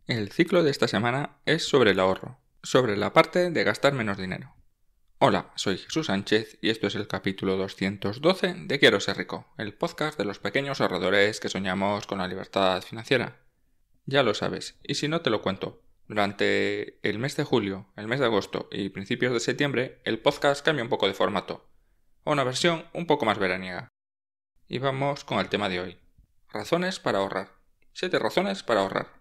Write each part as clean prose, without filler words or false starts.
El ciclo de esta semana es sobre el ahorro, sobre la parte de gastar menos dinero. Hola, soy Jesús Sánchez y esto es el capítulo 212 de Quiero ser rico, el podcast de los pequeños ahorradores que soñamos con la libertad financiera. Ya lo sabes, y si no te lo cuento, durante el mes de julio, el mes de agosto y principios de septiembre, el podcast cambia un poco de formato, a una versión un poco más veraniega. Y vamos con el tema de hoy. Razones para ahorrar. 7 razones para ahorrar.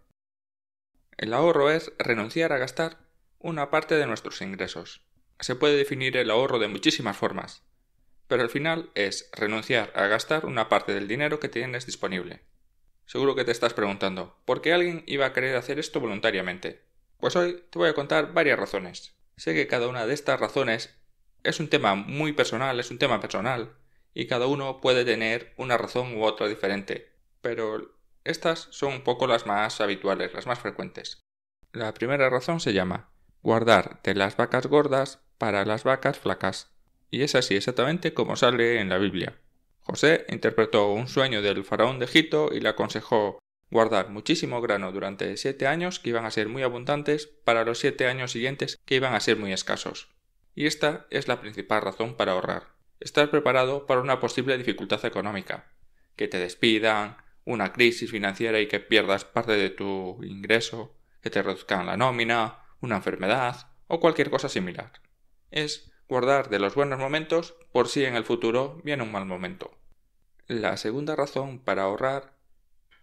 El ahorro es renunciar a gastar una parte de nuestros ingresos. Se puede definir el ahorro de muchísimas formas, pero al final es renunciar a gastar una parte del dinero que tienes disponible. Seguro que te estás preguntando, ¿por qué alguien iba a querer hacer esto voluntariamente? Pues hoy te voy a contar varias razones. Sé que cada una de estas razones es un tema muy personal, es un tema personal, y cada uno puede tener una razón u otra diferente, pero estas son un poco las más habituales, las más frecuentes. La primera razón se llama guardar de las vacas gordas para las vacas flacas, y es así exactamente como sale en la Biblia. José interpretó un sueño del faraón de Egipto y le aconsejó guardar muchísimo grano durante 7 años que iban a ser muy abundantes para los 7 años siguientes que iban a ser muy escasos. Y esta es la principal razón para ahorrar. Estar preparado para una posible dificultad económica, que te despidan, una crisis financiera y que pierdas parte de tu ingreso, que te reduzcan la nómina, una enfermedad o cualquier cosa similar. Es guardar de los buenos momentos por si en el futuro viene un mal momento. La segunda razón para ahorrar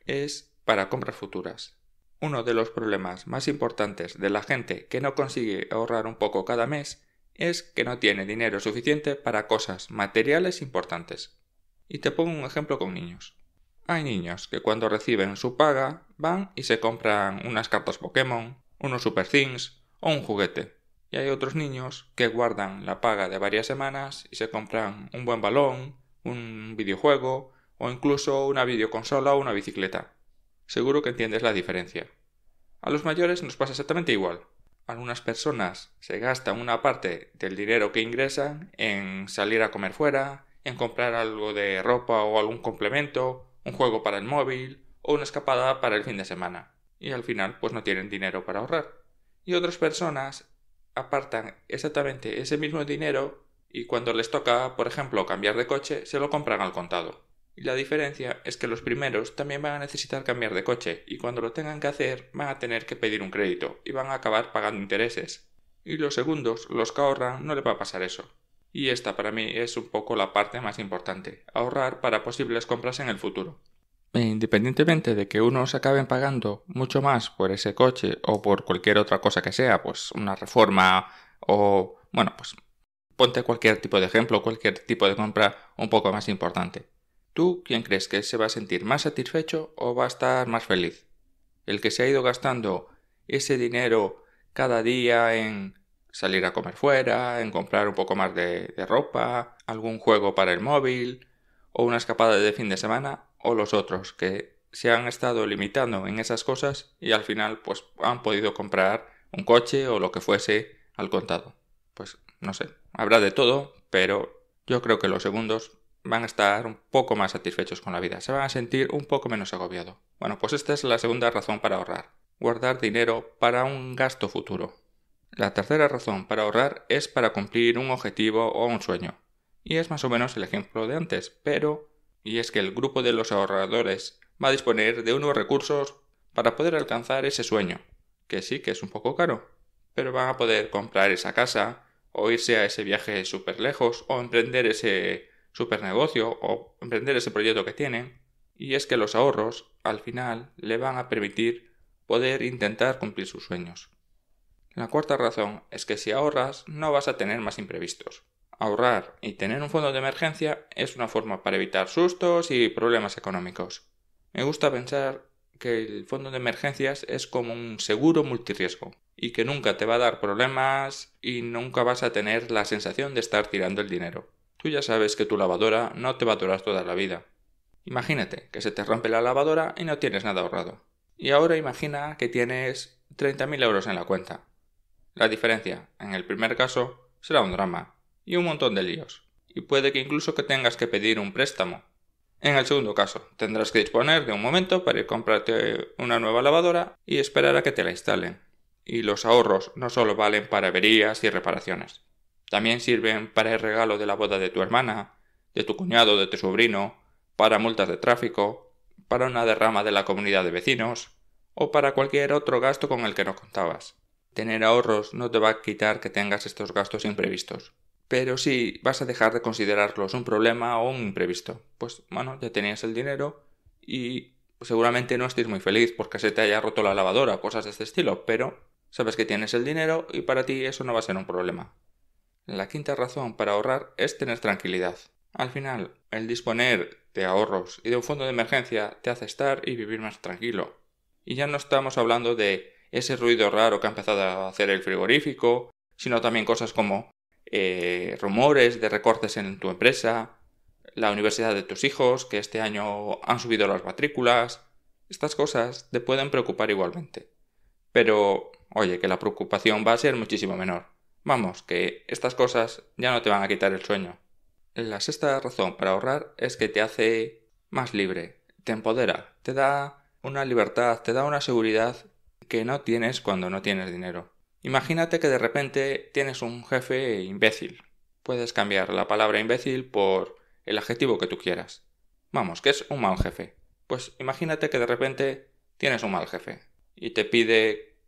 es para compras futuras. Uno de los problemas más importantes de la gente que no consigue ahorrar un poco cada mes es que no tiene dinero suficiente para cosas materiales importantes. Y te pongo un ejemplo con niños. Hay niños que cuando reciben su paga van y se compran unas cartas Pokémon, unos Super Things o un juguete. Y hay otros niños que guardan la paga de varias semanas y se compran un buen balón, un videojuego o incluso una videoconsola o una bicicleta. Seguro que entiendes la diferencia. A los mayores nos pasa exactamente igual. Algunas personas se gastan una parte del dinero que ingresan en salir a comer fuera, en comprar algo de ropa o algún complemento, un juego para el móvil o una escapada para el fin de semana. Y al final pues no tienen dinero para ahorrar. Y otras personas apartan exactamente ese mismo dinero y cuando les toca, por ejemplo, cambiar de coche, se lo compran al contado. Y la diferencia es que los primeros también van a necesitar cambiar de coche y cuando lo tengan que hacer van a tener que pedir un crédito y van a acabar pagando intereses. Y los segundos, los que ahorran, no les va a pasar eso. Y esta para mí es un poco la parte más importante, ahorrar para posibles compras en el futuro. E independientemente de que unos acaben pagando mucho más por ese coche o por cualquier otra cosa que sea, pues una reforma o, pues ponte cualquier tipo de ejemplo, cualquier tipo de compra un poco más importante. ¿Tú quién crees que se va a sentir más satisfecho o va a estar más feliz? ¿El que se ha ido gastando ese dinero cada día en salir a comer fuera, en comprar un poco más de ropa, algún juego para el móvil o una escapada de fin de semana? ¿O los otros que se han estado limitando en esas cosas y al final pues han podido comprar un coche o lo que fuese al contado? Pues no sé, habrá de todo, pero yo creo que los segundos van a estar un poco más satisfechos con la vida, se van a sentir un poco menos agobiados. Bueno, pues esta es la segunda razón para ahorrar, guardar dinero para un gasto futuro. La tercera razón para ahorrar es para cumplir un objetivo o un sueño. Y es más o menos el ejemplo de antes, y es que el grupo de los ahorradores va a disponer de unos recursos para poder alcanzar ese sueño, que sí que es un poco caro, pero van a poder comprar esa casa, o irse a ese viaje súper lejos, o emprender ese super negocio o emprender ese proyecto que tienen, y es que los ahorros al final le van a permitir poder intentar cumplir sus sueños. La cuarta razón es que si ahorras no vas a tener más imprevistos. Ahorrar y tener un fondo de emergencia es una forma para evitar sustos y problemas económicos. Me gusta pensar que el fondo de emergencias es como un seguro multirriesgo y que nunca te va a dar problemas y nunca vas a tener la sensación de estar tirando el dinero. Tú ya sabes que tu lavadora no te va a durar toda la vida. Imagínate que se te rompe la lavadora y no tienes nada ahorrado. Y ahora imagina que tienes 30.000 euros en la cuenta. La diferencia, en el primer caso, será un drama y un montón de líos. Y puede que incluso que tengas que pedir un préstamo. En el segundo caso, tendrás que disponer de un momento para ir a comprarte una nueva lavadora y esperar a que te la instalen. Y los ahorros no solo valen para averías y reparaciones. También sirven para el regalo de la boda de tu hermana, de tu cuñado, de tu sobrino, para multas de tráfico, para una derrama de la comunidad de vecinos o para cualquier otro gasto con el que no contabas. Tener ahorros no te va a quitar que tengas estos gastos imprevistos. Pero sí vas a dejar de considerarlos un problema o un imprevisto. Pues bueno, ya tenías el dinero y seguramente no estés muy feliz porque se te haya roto la lavadora o cosas de este estilo, pero sabes que tienes el dinero y para ti eso no va a ser un problema. La quinta razón para ahorrar es tener tranquilidad. Al final, el disponer de ahorros y de un fondo de emergencia te hace estar y vivir más tranquilo. Y ya no estamos hablando de ese ruido raro que ha empezado a hacer el frigorífico, sino también cosas como rumores de recortes en tu empresa, la universidad de tus hijos, que este año han subido las matrículas. Estas cosas te pueden preocupar igualmente. Pero, oye, que la preocupación va a ser muchísimo menor. Vamos, que estas cosas ya no te van a quitar el sueño. La sexta razón para ahorrar es que te hace más libre, te empodera, te da una libertad, te da una seguridad que no tienes cuando no tienes dinero. Imagínate que de repente tienes un jefe imbécil. Puedes cambiar la palabra imbécil por el adjetivo que tú quieras. Vamos, que es un mal jefe. Pues imagínate que de repente tienes un mal jefe y te pide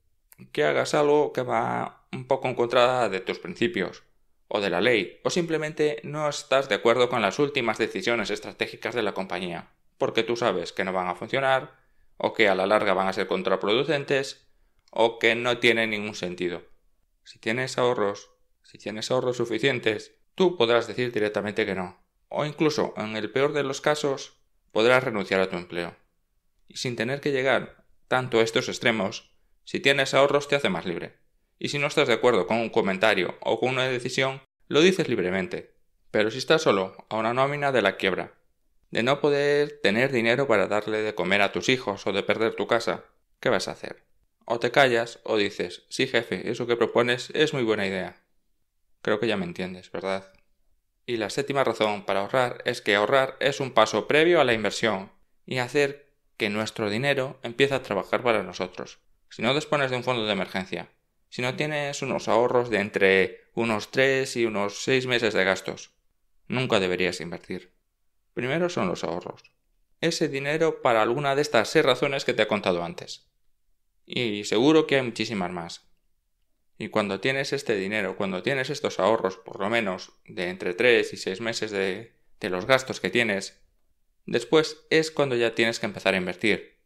que hagas algo que va un poco en contra de tus principios o de la ley, o simplemente no estás de acuerdo con las últimas decisiones estratégicas de la compañía, porque tú sabes que no van a funcionar, o que a la larga van a ser contraproducentes, o que no tienen ningún sentido. Si tienes ahorros suficientes, tú podrás decir directamente que no, o incluso, en el peor de los casos, podrás renunciar a tu empleo. Y sin tener que llegar tanto a estos extremos, si tienes ahorros te hace más libre. Y si no estás de acuerdo con un comentario o con una decisión, lo dices libremente. Pero si estás solo a una nómina de la quiebra, de no poder tener dinero para darle de comer a tus hijos o de perder tu casa, ¿qué vas a hacer? O te callas o dices, sí jefe, eso que propones es muy buena idea. Creo que ya me entiendes, ¿verdad? Y la séptima razón para ahorrar es que ahorrar es un paso previo a la inversión y hacer que nuestro dinero empiece a trabajar para nosotros. Si no dispones de un fondo de emergencia, si no tienes unos ahorros de entre unos 3 y unos 6 meses de gastos, nunca deberías invertir. Primero son los ahorros. Ese dinero para alguna de estas 6 razones que te he contado antes. Y seguro que hay muchísimas más. Y cuando tienes este dinero, cuando tienes estos ahorros, por lo menos de entre 3 y 6 meses de los gastos que tienes, después es cuando ya tienes que empezar a invertir.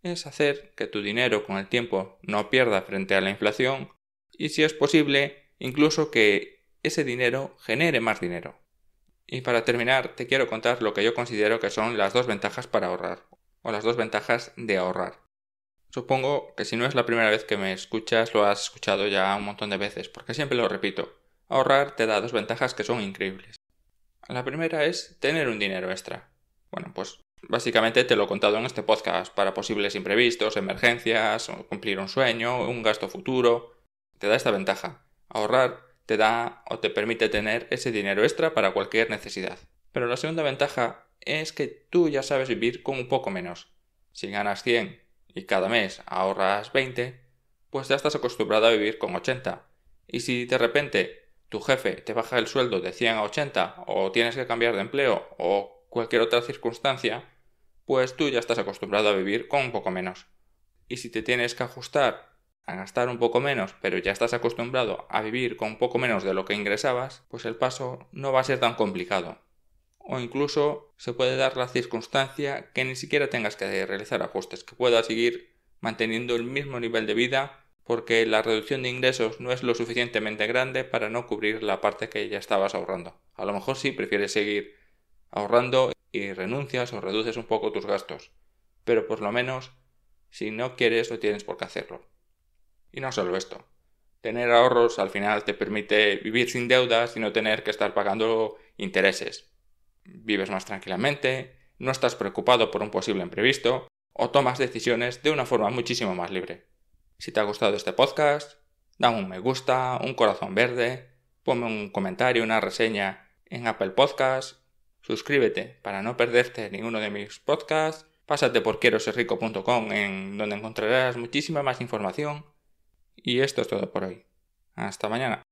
Es hacer que tu dinero con el tiempo no pierda frente a la inflación y, si es posible, incluso que ese dinero genere más dinero. Y para terminar, te quiero contar lo que yo considero que son las 2 ventajas para ahorrar, o las 2 ventajas de ahorrar. Supongo que si no es la primera vez que me escuchas, lo has escuchado ya un montón de veces, porque siempre lo repito. Ahorrar te da 2 ventajas que son increíbles. La primera es tener un dinero extra. Bueno, pues básicamente te lo he contado en este podcast para posibles imprevistos, emergencias, o cumplir un sueño, un gasto futuro. Te da esta ventaja. Ahorrar te da o te permite tener ese dinero extra para cualquier necesidad. Pero la segunda ventaja es que tú ya sabes vivir con un poco menos. Si ganas 100 y cada mes ahorras 20, pues ya estás acostumbrado a vivir con 80. Y si de repente tu jefe te baja el sueldo de 100 a 80 o tienes que cambiar de empleo o cualquier otra circunstancia, pues tú ya estás acostumbrado a vivir con un poco menos. Y si te tienes que ajustar a gastar un poco menos, pero ya estás acostumbrado a vivir con un poco menos de lo que ingresabas, pues el paso no va a ser tan complicado. O incluso se puede dar la circunstancia que ni siquiera tengas que realizar ajustes, que puedas seguir manteniendo el mismo nivel de vida porque la reducción de ingresos no es lo suficientemente grande para no cubrir la parte que ya estabas ahorrando. A lo mejor sí prefieres seguir ahorrando y renuncias o reduces un poco tus gastos, pero por lo menos si no quieres no tienes por qué hacerlo. Y no solo esto. Tener ahorros al final te permite vivir sin deudas y no tener que estar pagando intereses. Vives más tranquilamente, no estás preocupado por un posible imprevisto o tomas decisiones de una forma muchísimo más libre. Si te ha gustado este podcast, dame un me gusta, un corazón verde, ponme un comentario, una reseña en Apple Podcasts, suscríbete para no perderte ninguno de mis podcasts, pásate por quieroserrico.com en donde encontrarás muchísima más información y esto es todo por hoy. Hasta mañana.